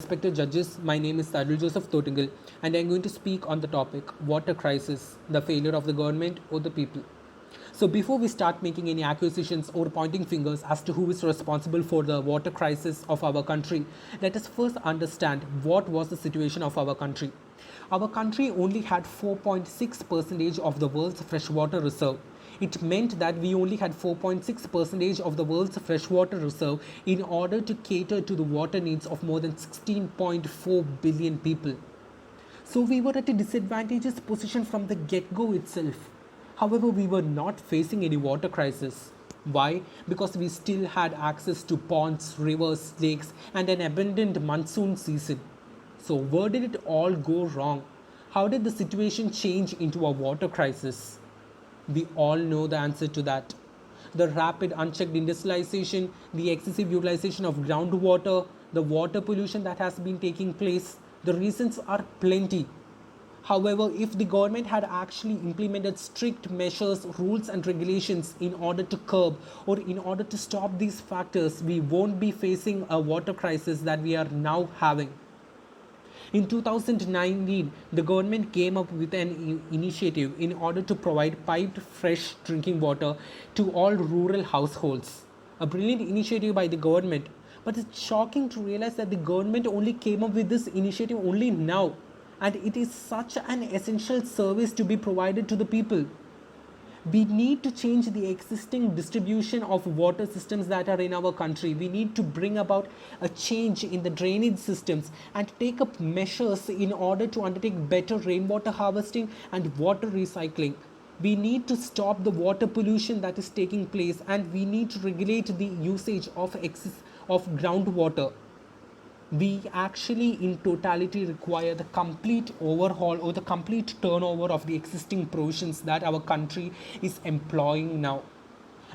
Respected judges, my name is TarulJosephThottungal and I am going to speak on the topic water crisis, the failure of the government or the people. So before we start making any accusations or pointing fingers as to who is responsible for the water crisis of our country, let us first understand what was the situation of our country. Our country only had 4.6% of the world's freshwater reserve. It meant that we only had 4.6% of the world's freshwater reserve in order to cater to the water needs of more than 16.4 billion people. So we were at a disadvantageous position from the get-go itself. However, we were not facing any water crisis. Why? Because we still had access to ponds, rivers, lakes, and an abundant monsoon season. So where did it all go wrong? How did the situation change into a water crisis? We all know the answer to that. The rapid unchecked industrialization, the excessive utilization of groundwater, the water pollution that has been taking place, the reasons are plenty. However, if the government had actually implemented strict measures, rules and regulations in order to curb or in order to stop these factors, we won't be facing a water crisis that we are now having. In 2019, the government came up with an initiative in order to provide piped fresh drinking water to all rural households. A brilliant initiative by the government, but it's shocking to realize that the government only came up with this initiative only now, and it is such an essential service to be provided to the people. We need to change the existing distribution of water systems that are in our country. We need to bring about a change in the drainage systems and take up measures in order to undertake better rainwater harvesting and water recycling. We need to stop the water pollution that is taking place, and we need to regulate the usage of groundwater. We actually in totality require the complete overhaul or the complete turnover of the existing provisions that our country is employing now.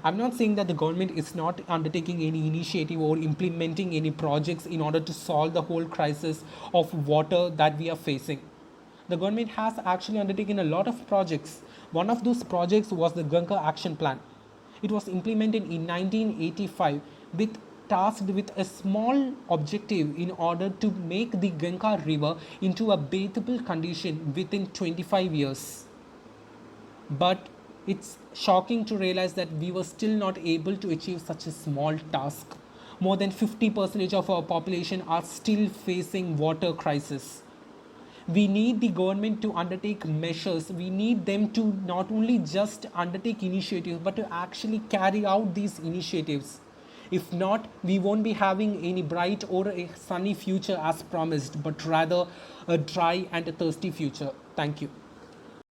I'm not saying that the government is not undertaking any initiative or implementing any projects in order to solve the whole crisis of water that we are facing. The government has actually undertaken a lot of projects. One of those projects was the Ganga Action Plan. It was implemented in 1985 with tasked with a small objective in order to make the Ganga river into a bathable condition within 25 years. But it's shocking to realize that we were still not able to achieve such a small task. More than 50% of our population are still facing water crisis. We need the government to undertake measures. We need them to not only just undertake initiatives but to actually carry out these initiatives. If not, we won't be having any bright or a sunny future as promised, but rather a dry and a thirsty future. Thank you.